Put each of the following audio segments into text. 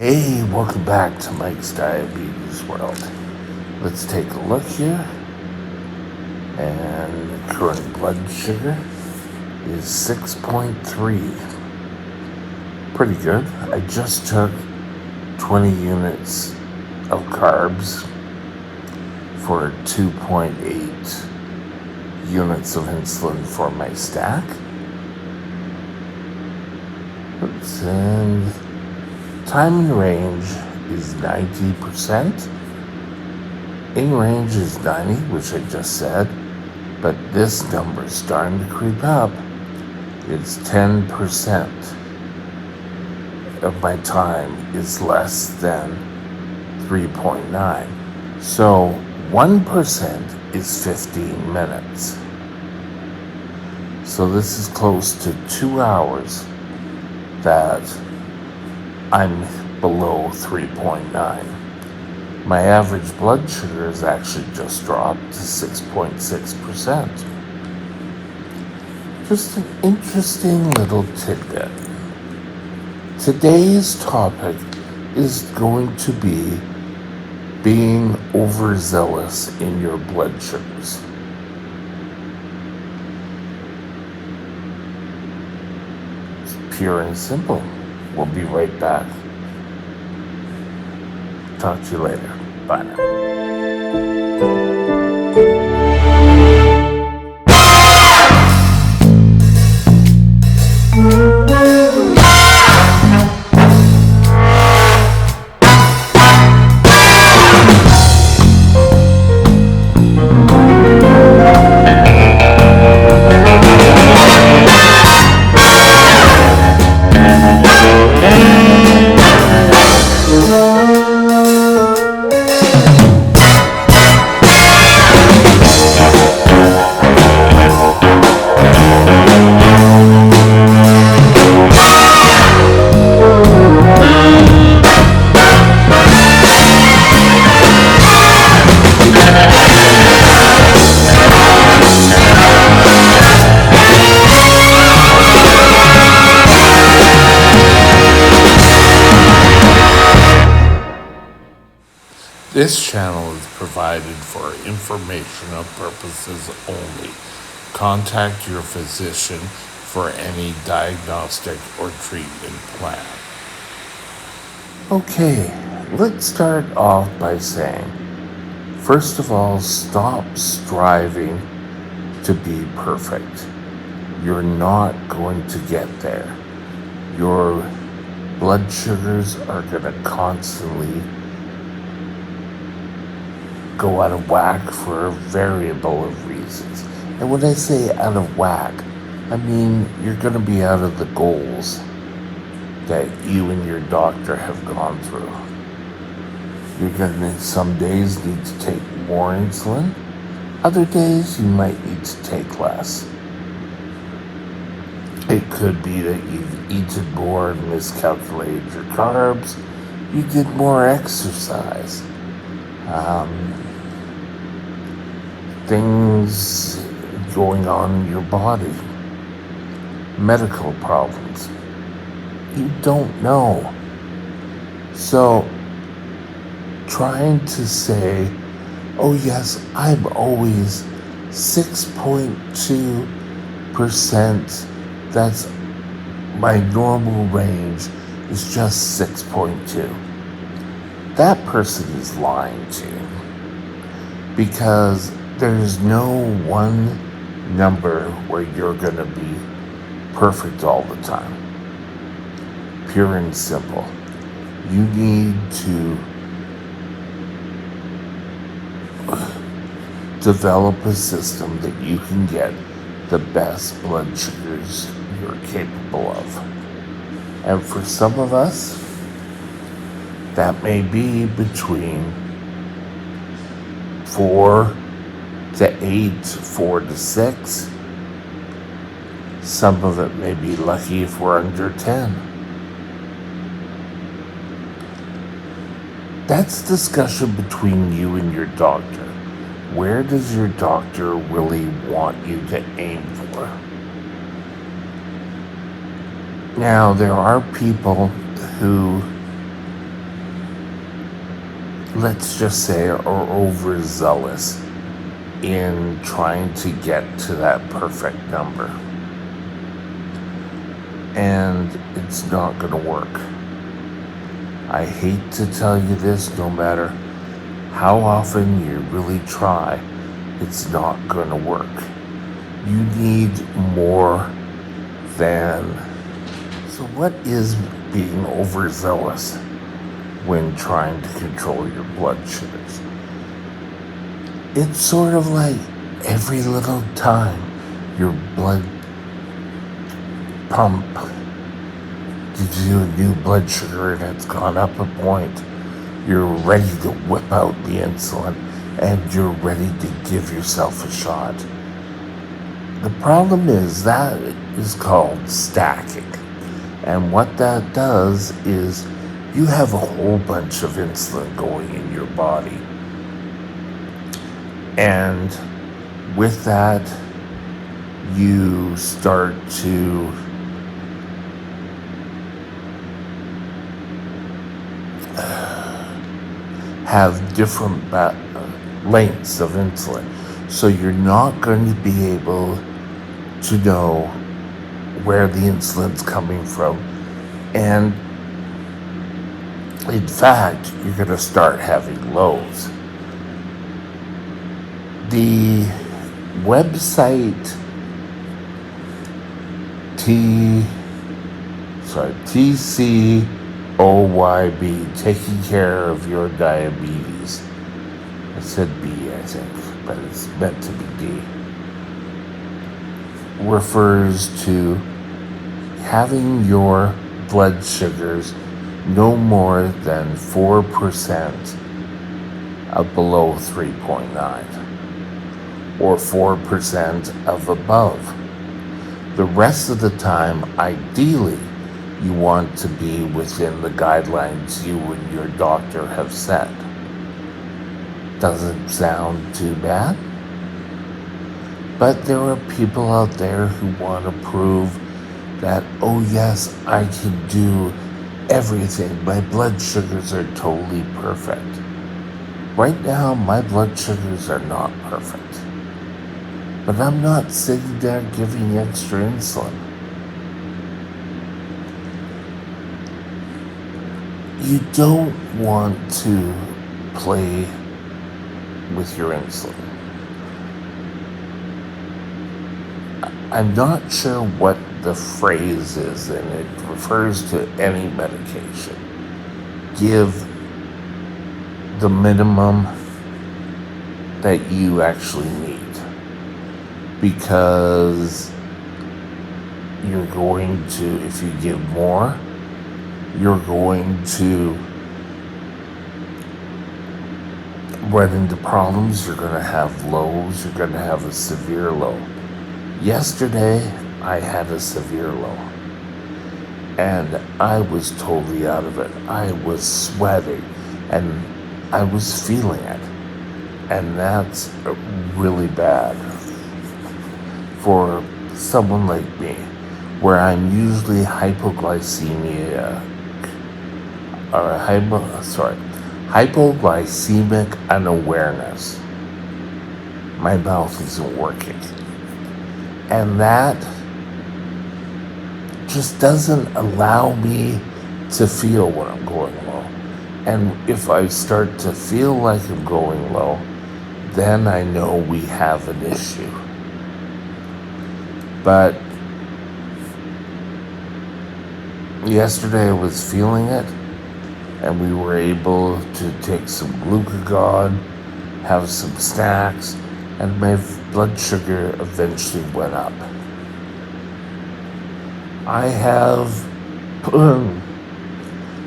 Hey, welcome back to Mike's Diabetes World. Let's take a look here. And the current blood sugar is 6.3. Pretty good. I just took 20 units of carbs for 2.8 units of insulin for my stack. And time in range is 90%. In range is 90, which I just said, but this number is starting to creep up. It's 10% of my time is less than 3.9. So 1% is 15 minutes. So this is close to 2 hours that I'm below 3.9. My average blood sugar has actually just dropped to 6.6%. Just an interesting little tidbit. Today's topic is going to be being overzealous in your blood sugars. It's pure and simple. We'll be right back. Talk to you later. Bye now. This channel is provided for informational purposes only. Contact your physician for any diagnostic or treatment plan. Okay, let's start off by saying, first of all, stop striving to be perfect. You're not going to get there. Your blood sugars are going to constantly go out of whack for a variable of reasons. And when I say out of whack, I mean you're going to be out of the goals that you and your doctor have gone through. You're going to some days need to take more insulin. Other days you might need to take less. It could be that you've eaten more and miscalculated your carbs. You did more exercise. Things going on in your body, medical problems. You don't know. So trying to say, oh yes, I'm always 6.2%, that's my normal range is just 6.2. That person is lying to you, because there's no one number where you're going to be perfect all the time. Pure and simple. You need to develop a system that you can get the best blood sugars you're capable of. And for some of us, that may be between 4 to 8, 4 to 6. Some of it may be lucky if we're under 10. That's discussion between you and your doctor. Where does your doctor really want you to aim for? Now, there are people who let's just say, are overzealous in trying to get to that perfect number. And it's not going to work. I hate to tell you this, no matter how often you really try, it's not going to work. You need more than. So, what is being overzealous when trying to control your blood sugars? It's sort of like every little time your blood pump gives you a new blood sugar and it's gone up a point, you're ready to whip out the insulin and you're ready to give yourself a shot. The problem is that is called stacking. And what that does is you have a whole bunch of insulin going in your body. And with that, you start to have different lengths of insulin. So you're not going to be able to know where the insulin's coming from. And in fact, you're going to start having lows. The website TCOYB, Taking Care of Your Diabetes. I said B, I think, but it's meant to be D. Refers to having your blood sugars no more than 4% of below 3.9 or 4% of above. The rest of the time, ideally, you want to be within the guidelines you and your doctor have set. Doesn't sound too bad. But there are people out there who want to prove that, oh yes, I can do everything. My blood sugars are totally perfect. Right now, my blood sugars are not perfect. But I'm not sitting there giving extra insulin. You don't want to play with your insulin. I'm not sure what the phrase is, and it refers to any medication. Give the minimum that you actually need, because you're going to, if you give more, you're going to run into problems. You're going to have lows. You're going to have a severe low. Yesterday, I had a severe low, and I was totally out of it. I was sweating, and I was feeling it, and that's really bad for someone like me, where I'm usually hypoglycemic unawareness. My mouth isn't working. And that just doesn't allow me to feel when I'm going low. And if I start to feel like I'm going low, then I know we have an issue. But yesterday I was feeling it, and we were able to take some glucagon, have some snacks, and my blood sugar eventually went up. I have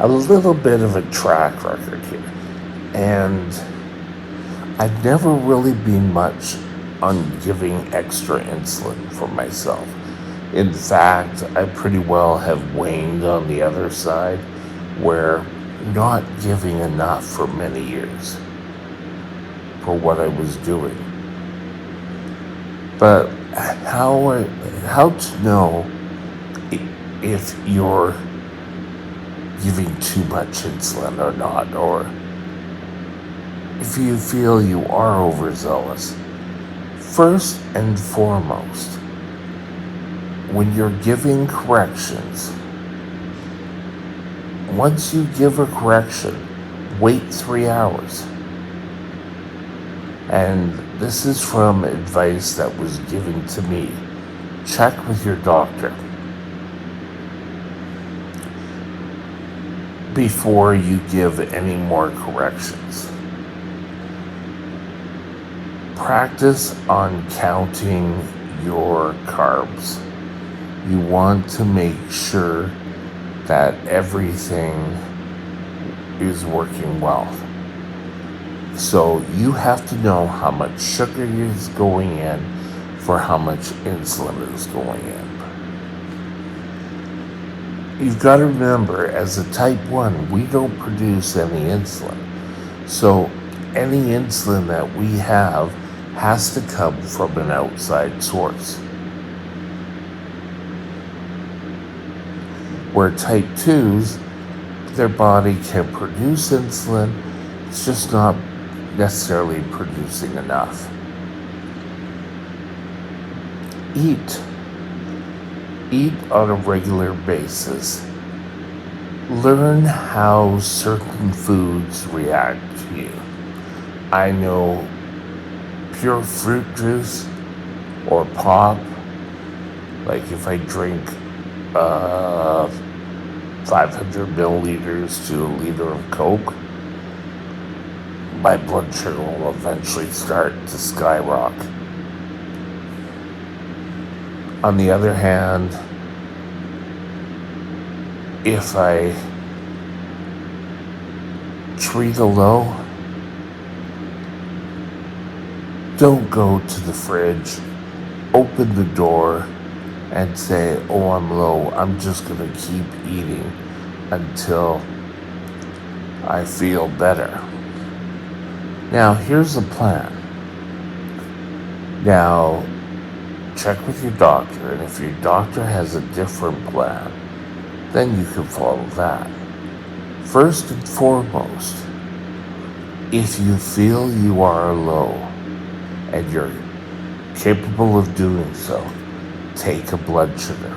a little bit of a track record here, and I've never really been much on giving extra insulin for myself. In fact, I pretty well have waned on the other side, where not giving enough for many years for what I was doing. But how to know if you're giving too much insulin or not, or if you feel you are overzealous, first and foremost, when you're giving corrections, once you give a correction, wait 3 hours. And this is from advice that was given to me. Check with your doctor before you give any more corrections. Practice on counting your carbs. You want to make sure that everything is working well. So you have to know how much sugar is going in for how much insulin is going in. You've got to remember, as a type 1, we don't produce any insulin. So any insulin that we have has to come from an outside source. Where type 2s, their body can produce insulin, it's just not necessarily producing enough. Eat on a regular basis. Learn how certain foods react to you. I know pure fruit juice or pop, like if I drink 500 milliliters to a liter of Coke, my blood sugar will eventually start to skyrocket. On the other hand, if I treat a low, don't go to the fridge, open the door, and say, oh, I'm low. I'm just going to keep eating until I feel better. Now, here's the plan. Now, check with your doctor, and if your doctor has a different plan, then you can follow that. First and foremost, if you feel you are low and you're capable of doing so, take a blood sugar.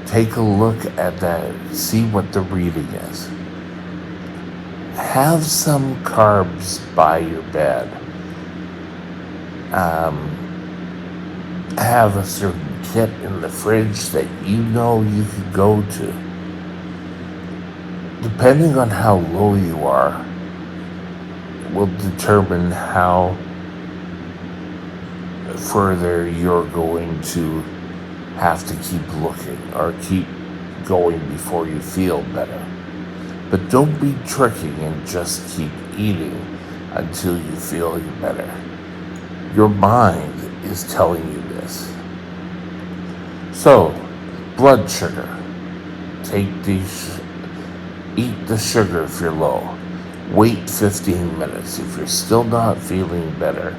Take a look at that, see what the reading is. Have some carbs by your bed. Have a certain kit in the fridge that you know you can go to. Depending on how low you are, will determine how further you're going to have to keep looking or keep going before you feel better. But don't be tricky and just keep eating until you feel better. Your mind is telling you this. So, blood sugar. Eat the sugar if you're low. Wait 15 minutes. If you're still not feeling better,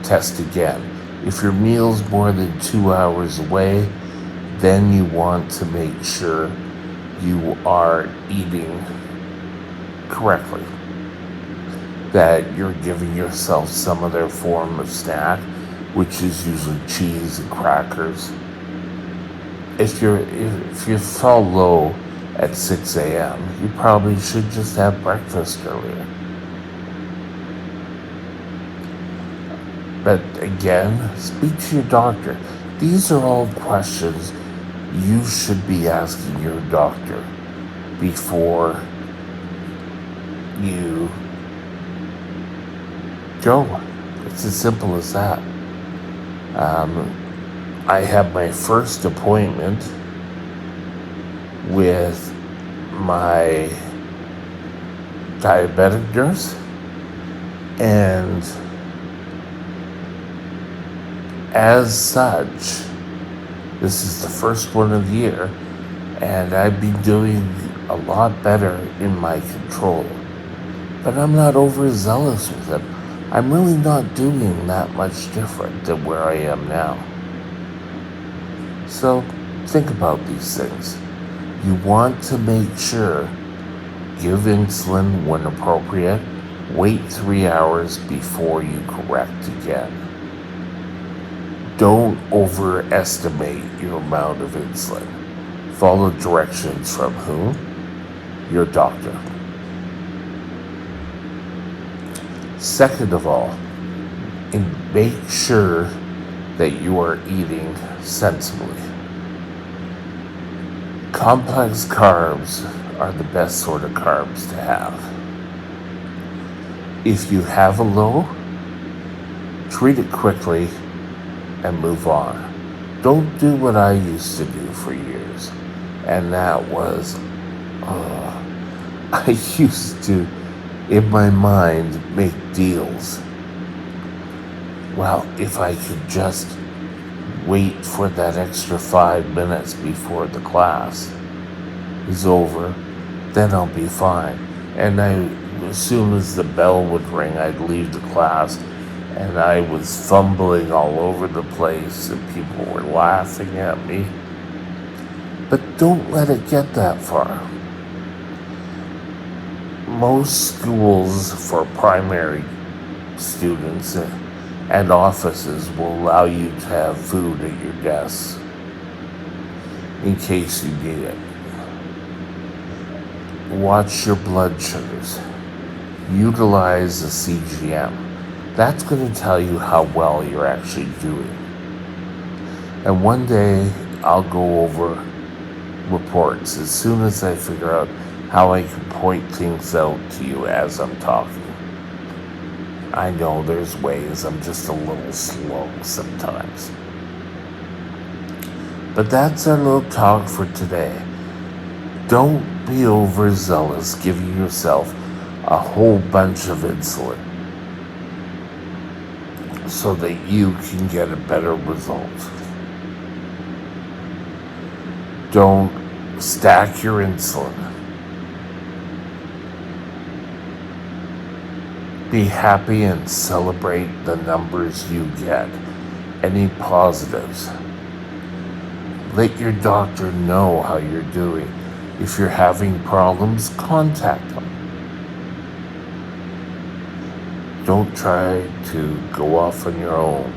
test again. If your meal's more than 2 hours away, then you want to make sure you are eating correctly. That you're giving yourself some other form of snack, which is usually cheese and crackers. If you fall low at 6 a.m., you probably should just have breakfast earlier. But again, speak to your doctor. These are all questions you should be asking your doctor before you go. It's as simple as that. I have my first appointment with my diabetic nurse, and as such, this is the first one of the year, and I've been doing a lot better in my control. But I'm not overzealous with it. I'm really not doing that much different than where I am now. So think about these things. You want to make sure, give insulin when appropriate, Wait 3 hours before you correct again. Don't overestimate your amount of insulin. Follow directions from whom? Your doctor. Second of all, make sure that you are eating sensibly. Complex carbs are the best sort of carbs to have. If you have a low, treat it quickly and move on. Don't do what I used to do for years, and that was, I used to, in my mind, make deals. Well, if I could just wait for that extra 5 minutes before the class is over, then I'll be fine. And as soon as the bell would ring, I'd leave the class, and I was fumbling all over the place, and people were laughing at me. But don't let it get that far. Most schools for primary students and offices will allow you to have food at your desk in case you need it. Watch your blood sugars. Utilize the CGM. That's going to tell you how well you're actually doing. And one day I'll go over reports as soon as I figure out how I can point things out to you as I'm talking. I know there's ways, I'm just a little slow sometimes. But that's our little talk for today. Don't be overzealous giving yourself a whole bunch of insulin so that you can get a better result. Don't stack your insulin. Be happy and celebrate the numbers you get. Any positives. Let your doctor know how you're doing. If you're having problems, contact them. Don't try to go off on your own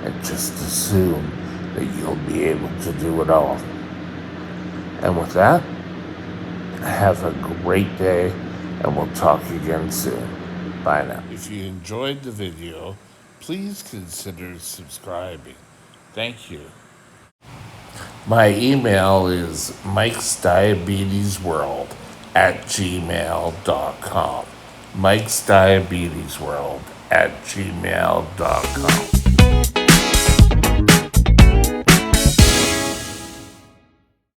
and just assume that you'll be able to do it all. And with that, have a great day, and we'll talk again soon. Bye now. If you enjoyed the video, please consider subscribing. Thank you. My email is mikesdiabetesworld@gmail.com. mikesdiabetesworld@gmail.com.